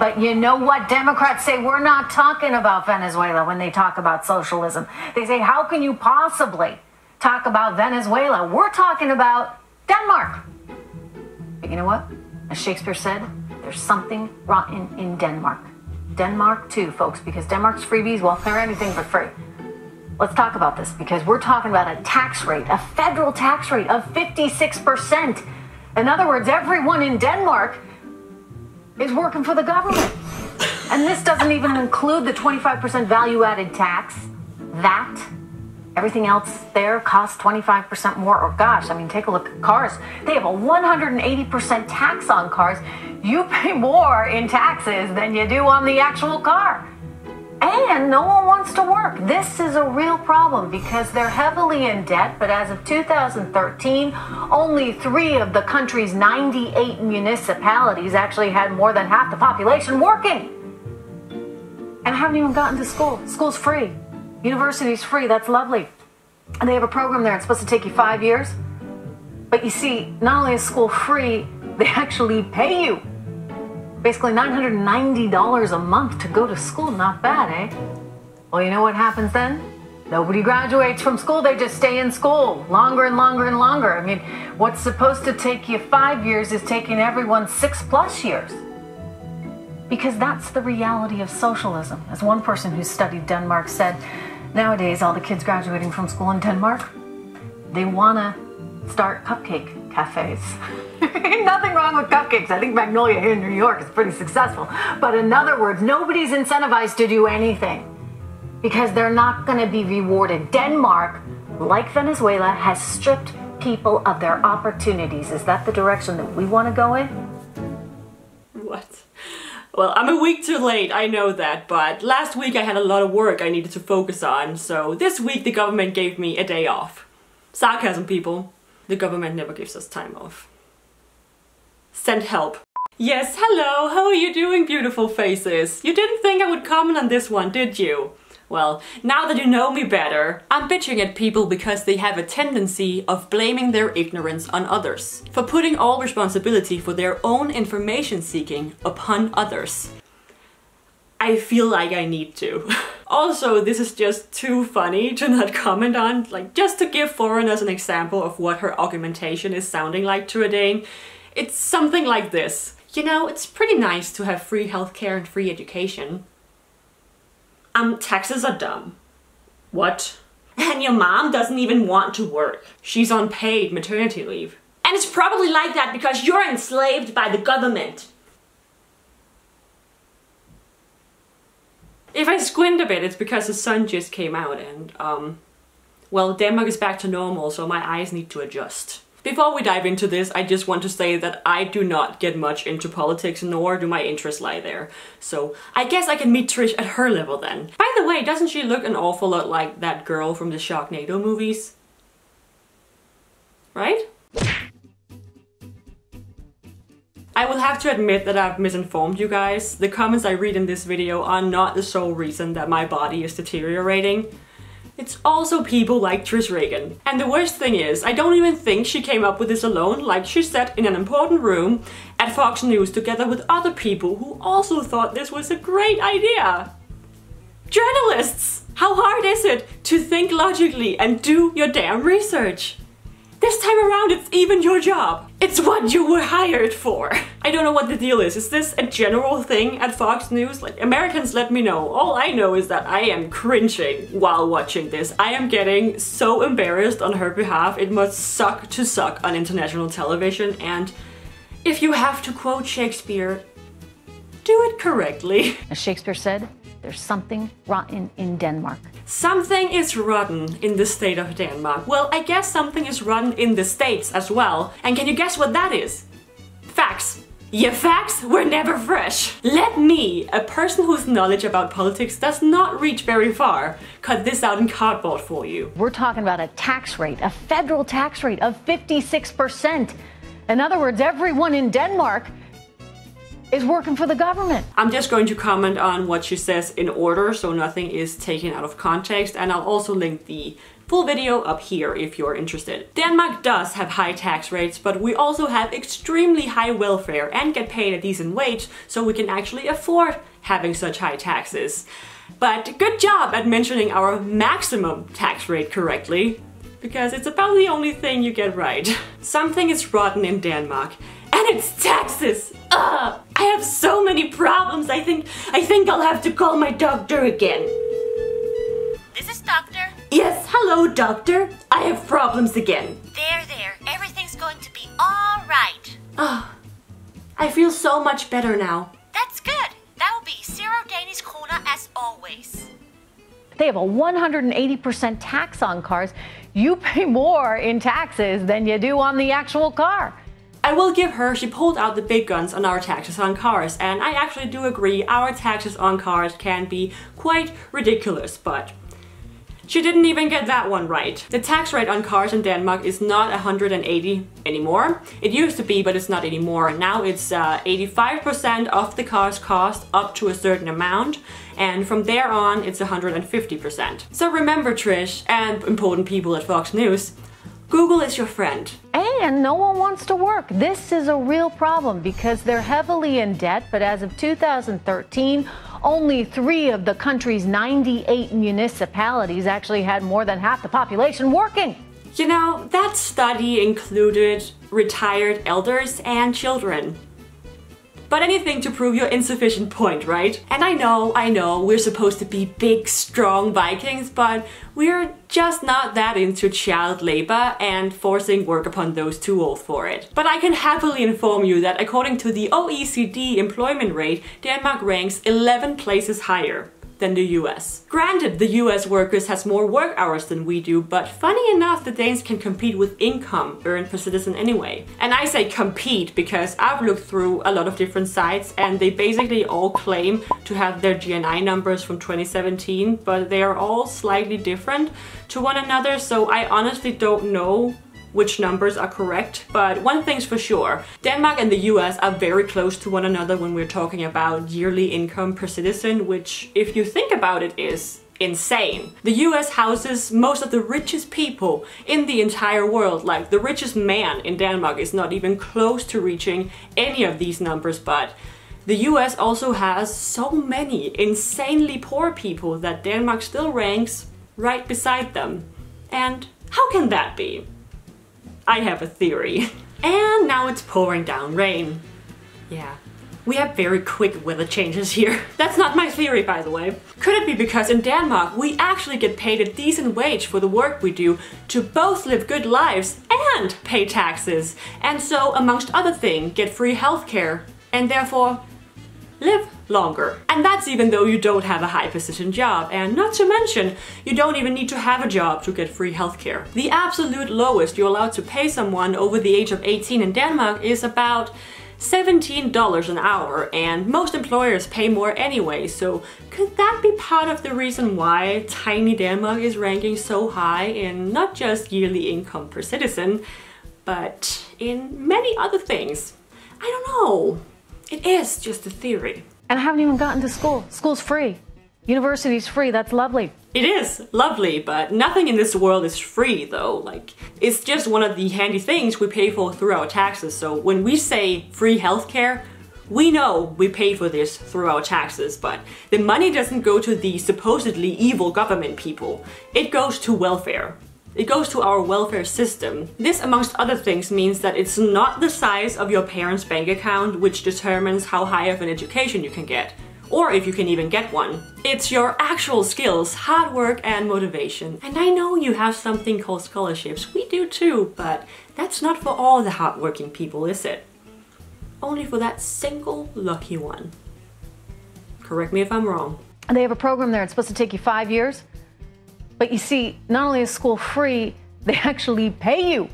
But you know what? Democrats say we're not talking about Venezuela when they talk about socialism. They say, how can you possibly talk about Venezuela? We're talking about Denmark. But you know what? As Shakespeare said, there's something rotten in Denmark. Denmark too, folks, because Denmark's freebies, well, they're anything but free. Let's talk about this because we're talking about a tax rate, a federal tax rate of 56%. In other words, everyone in Denmark is working for the government. And this doesn't even include the 25% value-added tax, VAT. Everything else there costs 25% more. Or gosh, I mean, take a look at cars. They have a 180% tax on cars. You pay more in taxes than you do on the actual car. And no one wants to work. This is a real problem because they're heavily in debt, but as of 2013, only 3 of the country's 98 municipalities actually had more than half the population working. And haven't even gotten to school. School's free. University's free. That's lovely. And they have a program there. It's supposed to take you 5 years. But you see, not only is school free, they actually pay you. Basically $990 a month to go to school. Not bad, eh? Well, you know what happens then? Nobody graduates from school. They just stay in school longer and longer and longer. I mean, what's supposed to take you 5 years is taking everyone 6+ years. Because that's the reality of socialism. As one person who studied Denmark said, nowadays all the kids graduating from school in Denmark, they want to start cupcake cafes. Nothing wrong with cupcakes. I think Magnolia here in New York is pretty successful. But in other words, nobody's incentivized to do anything because they're not going to be rewarded. Denmark, like Venezuela, has stripped people of their opportunities. Is that the direction that we want to go in? What? Well, I'm a week too late, I know that, but last week I had a lot of work I needed to focus on, so this week the government gave me a day off. Sarcasm, people. The government never gives us time off. Send help. Yes, hello, how are you doing, beautiful faces? You didn't think I would comment on this one, did you? Well, now that you know me better, I'm bitching at people because they have a tendency of blaming their ignorance on others, for putting all responsibility for their own information seeking upon others. I feel like I need to. Also, this is just too funny to not comment on, like just to give foreigners an example of what her argumentation is sounding like to a Dane. It's something like this. You know, it's pretty nice to have free healthcare and free education. Taxes are dumb. What? And your mom doesn't even want to work. She's on paid maternity leave. And it's probably like that because you're enslaved by the government. If I squint a bit, it's because the sun just came out and, well, Denmark is back to normal, so my eyes need to adjust. Before we dive into this, I just want to say that I do not get much into politics, nor do my interests lie there. So I guess I can meet Trish at her level then. By the way, doesn't she look an awful lot like that girl from the Sharknado movies? Right? I will have to admit that I've misinformed you guys. The comments I read in this video are not the sole reason that my body is deteriorating. It's also people like Trish Regan. And the worst thing is, I don't even think she came up with this alone. Like, she sat in an important room at Fox News together with other people who also thought this was a great idea. Journalists! How hard is it to think logically and do your damn research? This time around, it's even your job. It's what you were hired for. I don't know what the deal is. Is this a general thing at Fox News? Like, Americans, let me know. All I know is that I am cringing while watching this. I am getting so embarrassed on her behalf. It must suck to suck on international television. And if you have to quote Shakespeare, do it correctly. As Shakespeare said, there's something rotten in Denmark. Something is rotten in the state of Denmark. Well, I guess something is rotten in the States as well. And can you guess what that is? Facts. Your facts were never fresh. Let me, a person whose knowledge about politics does not reach very far, cut this out in cardboard for you. We're talking about a tax rate, a federal tax rate of 56%. In other words, everyone in Denmark is working for the government. I'm just going to comment on what she says in order so nothing is taken out of context, and I'll also link the Full video up here if you're interested. Denmark does have high tax rates, but we also have extremely high welfare and get paid a decent wage, so we can actually afford having such high taxes. But good job at mentioning our maximum tax rate correctly, because it's about the only thing you get right. Something is rotten in Denmark, and it's taxes! Ugh! I have so many problems, I think I'll have to call my doctor again. This is Doctor. Yes, hello, doctor. I have problems again. There. Everything's going to be all right. Oh, I feel so much better now. That's good. That will be 0 Danish kroner as always. They have a 180% tax on cars. You pay more in taxes than you do on the actual car. I will give her, she pulled out the big guns on our taxes on cars, and I actually do agree our taxes on cars can be quite ridiculous, but she didn't even get that one right. The tax rate on cars in Denmark is not 180 anymore. It used to be, but it's not anymore. Now it's 85% of the car's cost up to a certain amount, and from there on it's 150%. So remember, Trish, and important people at Fox News, Google is your friend. And no one wants to work. This is a real problem because they're heavily in debt, but as of 2013, only 3 of the country's 98 municipalities actually had more than half the population working. You know, that study included retired elders and children. But anything to prove your insufficient point, right? And I know, we're supposed to be big, strong Vikings, but we're just not that into child labor and forcing work upon those too old for it. But I can happily inform you that according to the OECD employment rate, Denmark ranks 11 places higher than the US. Granted, the US workers has more work hours than we do, but funny enough, the Danes can compete with income earned per citizen anyway. And I say compete because I've looked through a lot of different sites and they basically all claim to have their GNI numbers from 2017, but they are all slightly different to one another, so I honestly don't know which numbers are correct, but one thing's for sure, Denmark and the US are very close to one another when we're talking about yearly income per citizen, which, if you think about it, is insane. The US houses most of the richest people in the entire world. Like, the richest man in Denmark is not even close to reaching any of these numbers, but the US also has so many insanely poor people that Denmark still ranks right beside them. And how can that be? I have a theory. And now it's pouring down rain. Yeah, we have very quick weather changes here. That's not my theory, by the way. Could it be because in Denmark we actually get paid a decent wage for the work we do to both live good lives and pay taxes, and so, amongst other things, get free healthcare and therefore live longer. And that's even though you don't have a high position job, and not to mention, you don't even need to have a job to get free healthcare. The absolute lowest you're allowed to pay someone over the age of 18 in Denmark is about $17 an hour, and most employers pay more anyway, so could that be part of the reason why tiny Denmark is ranking so high in not just yearly income per citizen, but in many other things? I don't know. It is just a theory. And I haven't even gotten to school. School's free. University's free. That's lovely. It is lovely, but nothing in this world is free though. Like, it's just one of the handy things we pay for through our taxes. So when we say free healthcare, we know we pay for this through our taxes, but the money doesn't go to the supposedly evil government people. It goes to welfare. It goes to our welfare system. This, amongst other things, means that it's not the size of your parents' bank account which determines how high of an education you can get, or if you can even get one. It's your actual skills, hard work, and motivation. And I know you have something called scholarships. We do too, but that's not for all the hardworking people, is it? Only for that single lucky one. Correct me if I'm wrong. They have a program there. It's supposed to take you 5 years. But you see, not only is school free, they actually pay you.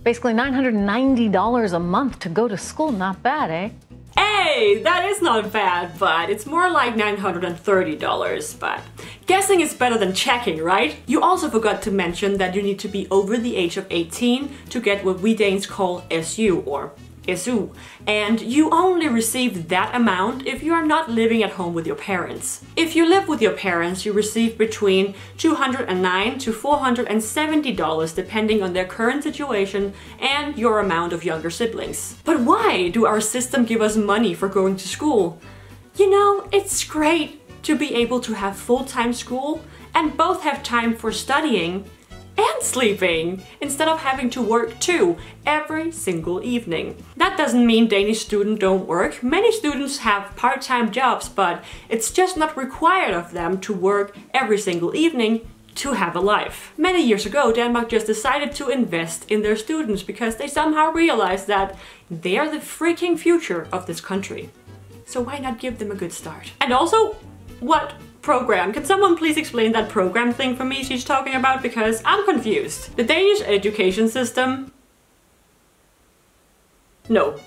Basically $990 a month to go to school. Not bad, eh? Hey, that is not bad, but it's more like $930, but guessing is better than checking, right? You also forgot to mention that you need to be over the age of 18 to get what we Danes call SU, or SU, and you only receive that amount if you are not living at home with your parents. If you live with your parents, you receive between $209 to $470 depending on their current situation and your amount of younger siblings. But why do our system give us money for going to school? You know, it's great to be able to have full-time school and both have time for studying and sleeping, instead of having to work too every single evening. That doesn't mean Danish students don't work. Many students have part-time jobs, but it's just not required of them to work every single evening to have a life. Many years ago, Denmark just decided to invest in their students because they somehow realized that they're the freaking future of this country. So why not give them a good start? And also, what program? Can someone please explain that program thing for me she's talking about, because I'm confused. The Danish education system? No.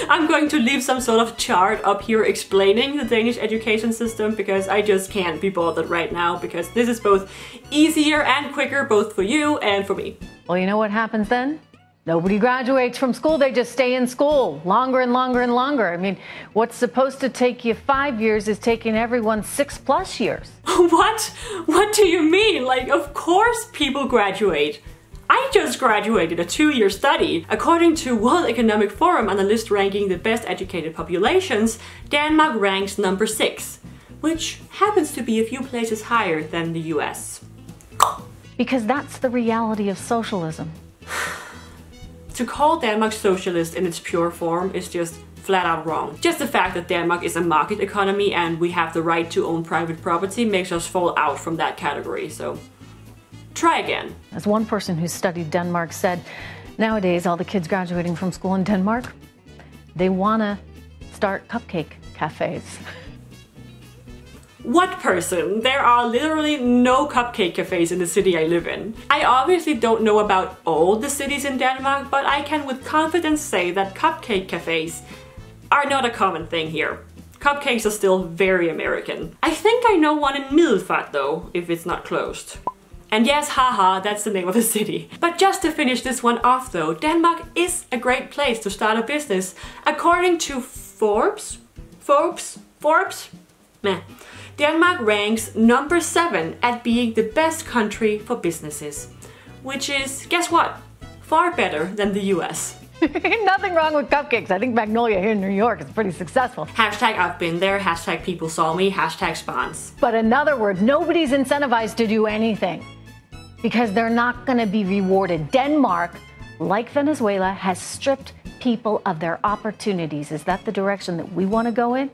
I'm going to leave some sort of chart up here explaining the Danish education system, because I just can't be bothered right now, because this is both easier and quicker both for you and for me. Well, you know what happens then? Nobody graduates from school, they just stay in school longer and longer and longer. I mean, what's supposed to take you 5 years is taking everyone 6+ years. What? What do you mean? Like, of course people graduate. I just graduated a 2-year study. According to World Economic Forum on the list ranking the best educated populations, Denmark ranks number 6, which happens to be a few places higher than the US. Because that's the reality of socialism. To call Denmark socialist in its pure form is just flat out wrong. Just the fact that Denmark is a market economy and we have the right to own private property makes us fall out from that category, so try again. As one person who studied Denmark said, nowadays all the kids graduating from school in Denmark, they want to start cupcake cafes. What person? There are literally no cupcake cafes in the city I live in. I obviously don't know about all the cities in Denmark, but I can with confidence say that cupcake cafes are not a common thing here. Cupcakes are still very American. I think I know one in Middelfart though, if it's not closed. And yes, haha, that's the name of the city. But just to finish this one off though, Denmark is a great place to start a business. According to Forbes? Meh. Denmark ranks number 7 at being the best country for businesses. Which is, guess what? Far better than the US. Nothing wrong with cupcakes. I think Magnolia here in New York is pretty successful. Hashtag I've been there, hashtag people saw me, hashtag spawns. But in other words, nobody's incentivized to do anything because they're not going to be rewarded. Denmark, like Venezuela, has stripped people of their opportunities. Is that the direction that we want to go in?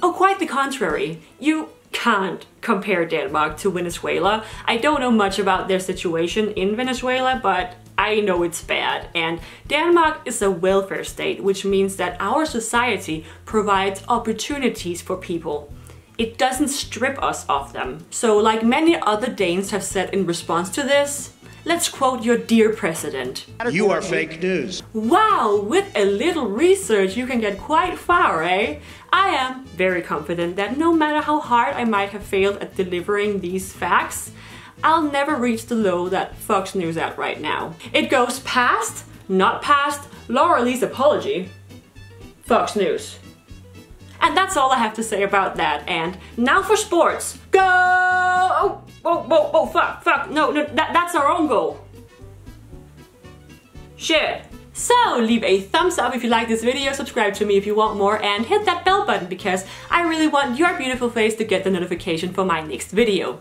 Oh, quite the contrary. You can't compare Denmark to Venezuela. I don't know much about their situation in Venezuela, but I know it's bad. And Denmark is a welfare state, which means that our society provides opportunities for people. It doesn't strip us of them. So like many other Danes have said in response to this, let's quote your dear president. You are fake news. Wow, with a little research you can get quite far, eh? I am very confident that no matter how hard I might have failed at delivering these facts, I'll never reach the low that Fox News at right now. It goes past, not past, Laura Lee's apology. Fox News. And that's all I have to say about that. And now for sports. Go! Oh, fuck. No, that's our own goal. Shit. So leave a thumbs up if you like this video, subscribe to me if you want more, and hit that bell button because I really want your beautiful face to get the notification for my next video.